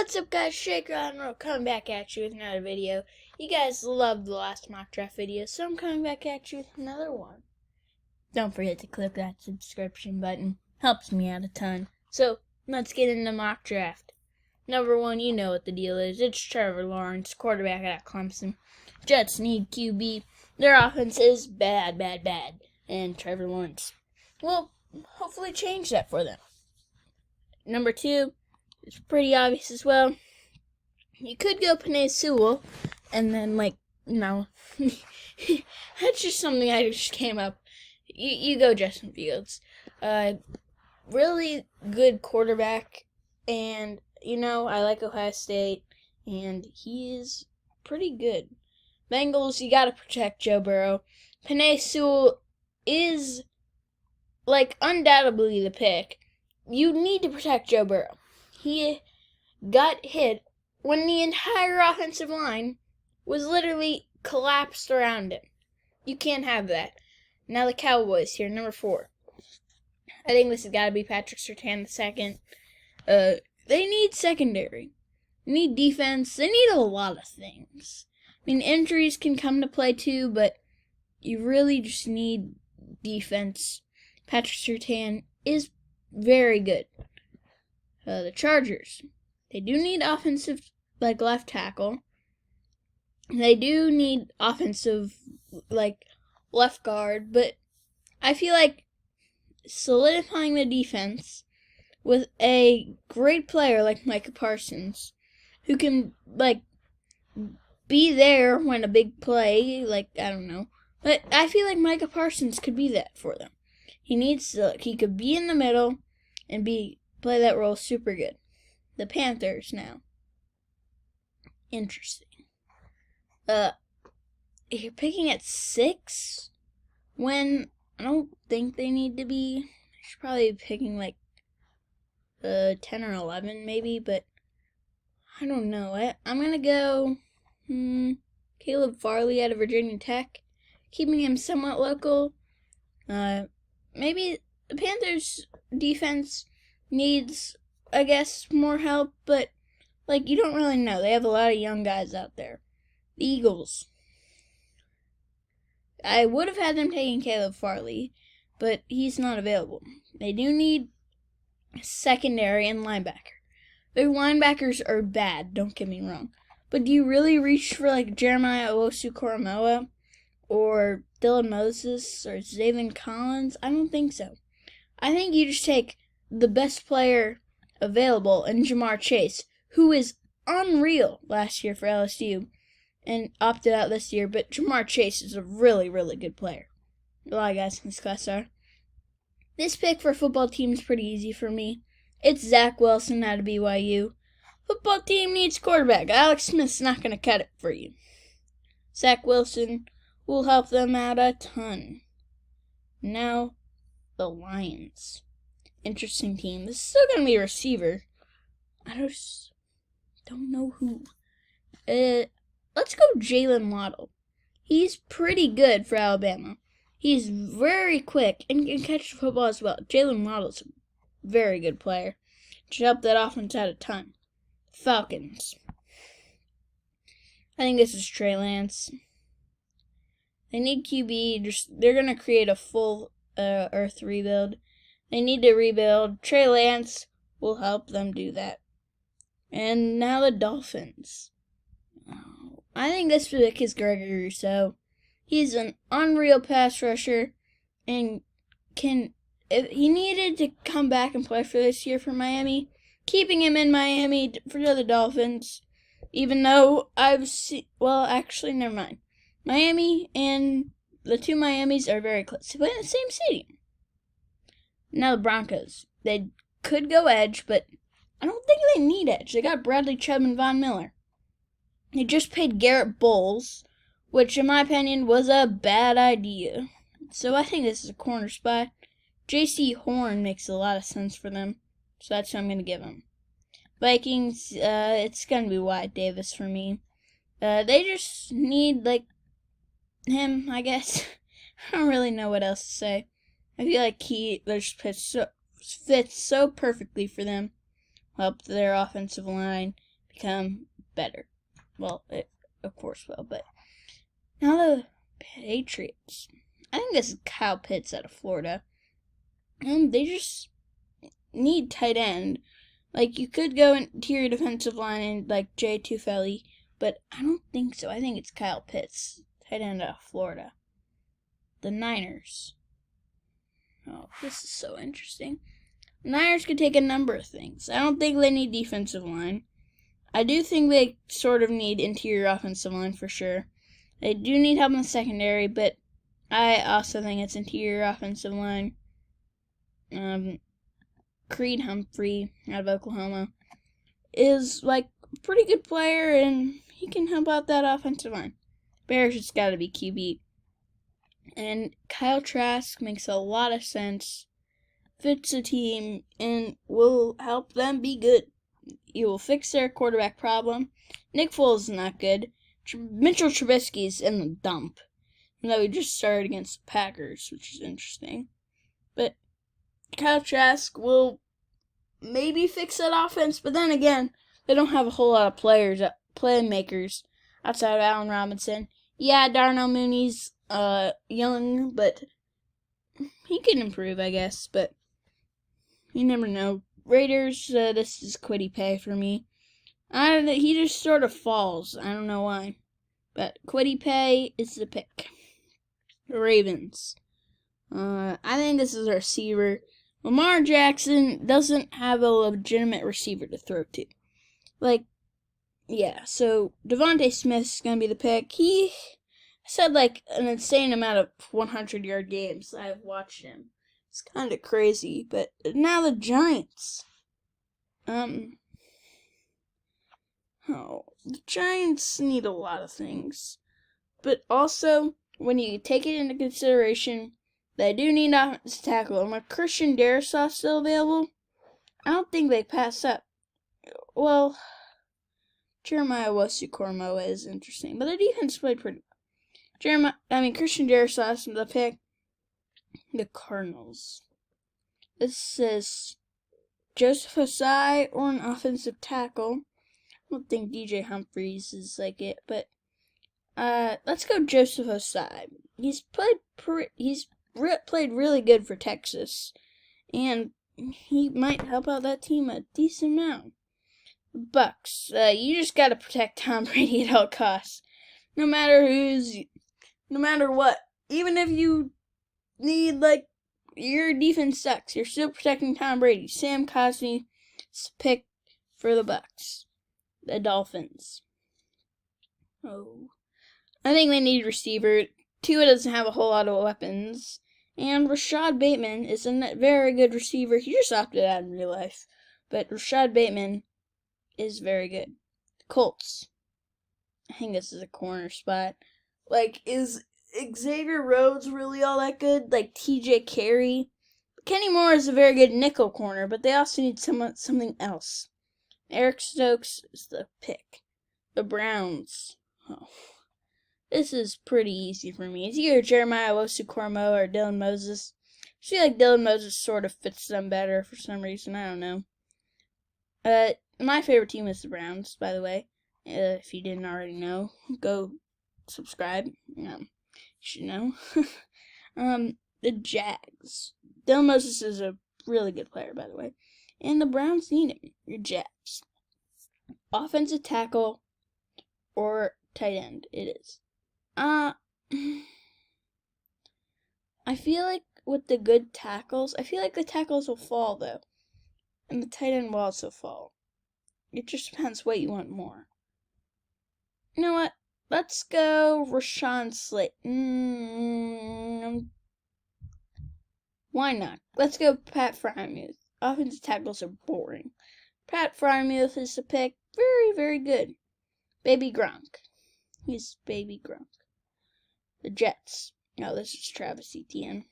What's up, guys? Shaker Admiral coming back at you with another video. You guys loved the last mock draft video, so I'm coming back at you with another one. Don't forget to click that subscription button. Helps me out a ton. So, let's get into mock draft. Number 1, you know what the deal is. It's Trevor Lawrence, quarterback at Clemson. Jets need QB. Their offense is bad. And Trevor Lawrence will hopefully change that for them. Number 2, it's pretty obvious as well. You could go Panay Sewell, and then, that's just something I just came up. You go Justin Fields. Really good quarterback, and, I like Ohio State, and he is pretty good. Bengals, you gotta protect Joe Burrow. Panay Sewell is, undoubtedly the pick. You need to protect Joe Burrow. He got hit when the entire offensive line was literally collapsed around him. You can't have that. Now the Cowboys here, number 4. I think this has got to be Patrick Surtain II. They need secondary. They need defense. They need a lot of things. Injuries can come to play too, but you really just need defense. Patrick Surtain is very good. The Chargers, they do need offensive, left tackle. They do need offensive, left guard. But I feel like solidifying the defense with a great player like Micah Parsons, who can, be there when a big play, I don't know. But I feel like Micah Parsons could be that for them. He could be in the middle and play that role super good. The Panthers now. Interesting. You're picking at 6 when I don't think they need to be. I should probably be picking 10 or 11 maybe, but I don't know. I'm gonna go Caleb Farley out of Virginia Tech, keeping him somewhat local. Maybe the Panthers defense needs, I guess, more help, but, you don't really know. They have a lot of young guys out there. The Eagles. I would have had them taking Caleb Farley, but he's not available. They do need secondary and linebacker. Their linebackers are bad, don't get me wrong. But do you really reach for, Jeremiah Owusu-Koramoah or Dylan Moses or Zaven Collins? I don't think so. I think you just take the best player available in Jamar Chase, who is unreal last year for LSU and opted out this year, but Jamar Chase is a really, really good player. A lot of guys in this class are. This pick for football team is pretty easy for me. It's Zach Wilson out of BYU. Football team needs quarterback. Alex Smith's not going to cut it for you. Zach Wilson will help them out a ton. Now, the Lions. Interesting team. This is still going to be a receiver. I just don't know who. Let's go Jalen Waddle. He's pretty good for Alabama. He's very quick and can catch the football as well. Jalen Waddle's a very good player. Should help that offense out a ton. Falcons. I think this is Trey Lance. They need QB. They're going to create a full earth rebuild. They need to rebuild. Trey Lance will help them do that. And now the Dolphins. I think this pick is Gregory Rousseau. He's an unreal pass rusher and if he needed to come back and play for this year for Miami, keeping him in Miami for the Dolphins, even though actually, never mind. Miami and the two Miamis are very close. They play in the same stadium. Now the Broncos. They could go edge, but I don't think they need edge. They got Bradley Chubb and Von Miller. They just paid Garrett Bowles, which in my opinion was a bad idea. So I think this is a corner spot. J.C. Horn makes a lot of sense for them, so that's what I'm going to give them. Vikings, it's going to be Wyatt Davis for me. They just need, him, I guess. I don't really know what else to say. I feel like he fits so perfectly for them. Help their offensive line become better. Well, it of course will, but now the Patriots. I think this is Kyle Pitts out of Florida. And they just need tight end. Like, you could go into your defensive line and, like, Jay Tufeli, but I don't think so. I think it's Kyle Pitts, tight end out of Florida. The Niners. Oh, this is so interesting. The Niners could take a number of things. I don't think they need defensive line. I do think they sort of need interior offensive line for sure. They do need help in the secondary, but I also think it's interior offensive line. Creed Humphrey out of Oklahoma is like a pretty good player, and he can help out that offensive line. Bears just got to be QB. And Kyle Trask makes a lot of sense, fits the team, and will help them be good. He will fix their quarterback problem. Nick Foles is not good. Mitchell Trubisky's in the dump. Even though he just started against the Packers, which is interesting. But Kyle Trask will maybe fix that offense, but then again, they don't have a whole lot of playmakers outside of Allen Robinson. Yeah, Darnell Mooney's young, but he can improve, I guess, but you never know. Raiders, this is Kwity Paye for me. He just sort of falls. I don't know why. But Kwity Paye is the pick. The Ravens. I think this is a receiver. Lamar Jackson doesn't have a legitimate receiver to throw to. So Devontae Smith's going to be the pick. He said, an insane amount of 100-yard games. I've watched him. It's kind of crazy, but now the Giants. The Giants need a lot of things. But also, when you take it into consideration, they do need an offensive tackle. And with Christian Darrisaw still available, I don't think they pass up. Well, Jeremiah Owusu-Koramoah is interesting, but the defense played pretty well. Christian Darrisaw is the pick. The Cardinals. This says Joseph Osai or an offensive tackle. I don't think DJ Humphries is it, but let's go Joseph Osai. He's played really good for Texas, and he might help out that team a decent amount. Bucks. You just gotta protect Tom Brady at all costs, no matter what. Even if you need your defense sucks, you're still protecting Tom Brady. Sam Cosmi's pick for the Bucks. The Dolphins. I think they need a receiver. Tua doesn't have a whole lot of weapons. And Rashad Bateman is a very good receiver. He just opted out in real life. But Rashad Bateman is very good. Colts. I think this is a corner spot. Is Xavier Rhodes really all that good? TJ Carey? Kenny Moore is a very good nickel corner, but they also need something else. Eric Stokes is the pick. The Browns. This is pretty easy for me. It's either Jeremiah Owusu-Koramoah or Dylan Moses. I feel like Dylan Moses sort of fits them better for some reason. I don't know. My favorite team is the Browns, by the way. If you didn't already know, go subscribe. You should know. The Jags. Dylan Moses is a really good player, by the way. And the Browns need him. Your Jags. Offensive tackle or tight end, it is. I feel like with the good tackles, the tackles will fall, though. And the tight end will also fall. It just depends what you want more. You know what? Let's go Rashawn Slater. Why not? Let's go Pat Freiermuth. Offensive tackles are boring. Pat Freiermuth is the pick. Very, very good. Baby Gronk. He's Baby Gronk. The Jets. No, this is Travis Etienne.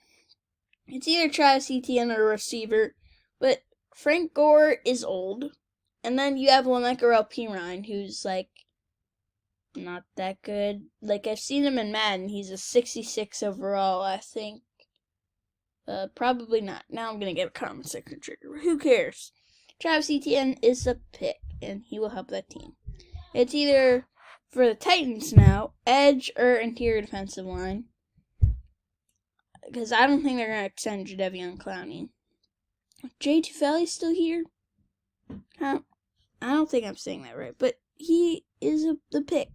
It's either Travis Etienne or a receiver, but Frank Gore is old. And then you have La'Mical Pirine, who's, not that good. I've seen him in Madden. He's a 66 overall, I think. Probably not. Now I'm going to get a comment section trigger. Who cares? Travis Etienne is the pick, and he will help that team. It's either for the Titans now, edge or interior defensive line. Because I don't think they're going to extend Jadeveon Clowney. Jay Tufeli's still here? I don't think I'm saying that right, but he is the pick.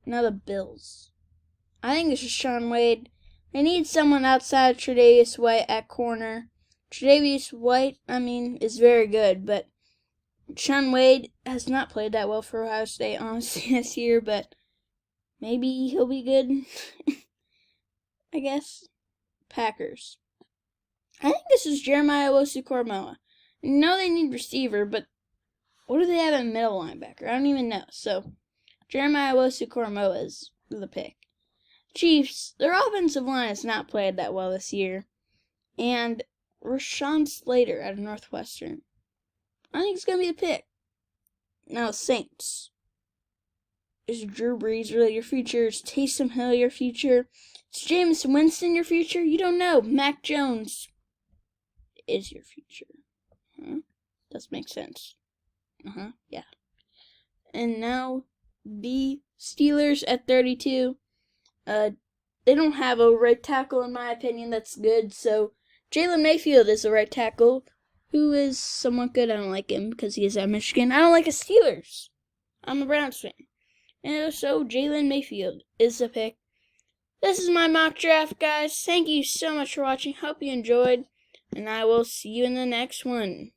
Now the Bills. I think this is Shaun Wade. They need someone outside Tre'Davious White at corner. Tre'Davious White, is very good, but Shaun Wade has not played that well for Ohio State, honestly, this year, but maybe he'll be good. I guess. Packers. I think this is Jeremiah Owusu-Koramoah. I know they need receiver, but what do they have at middle linebacker? I don't even know. So, Jeremiah Owusu-Koramoah is the pick. Chiefs, their offensive line has not played that well this year. And Rashawn Slater out of Northwestern. I think it's going to be the pick. Now, Saints. Is Drew Brees really your future? Is Taysom Hill your future? Is Jameis Winston your future? You don't know. Mac Jones is your future. Does make sense. Yeah. And now, the Steelers at 32. They don't have a right tackle, in my opinion, that's good. So, Jalen Mayfield is the right tackle, who is somewhat good. I don't like him because he is at Michigan. I don't like the Steelers. I'm a Browns fan. And so, Jalen Mayfield is the pick. This is my mock draft, guys. Thank you so much for watching. Hope you enjoyed. And I will see you in the next one.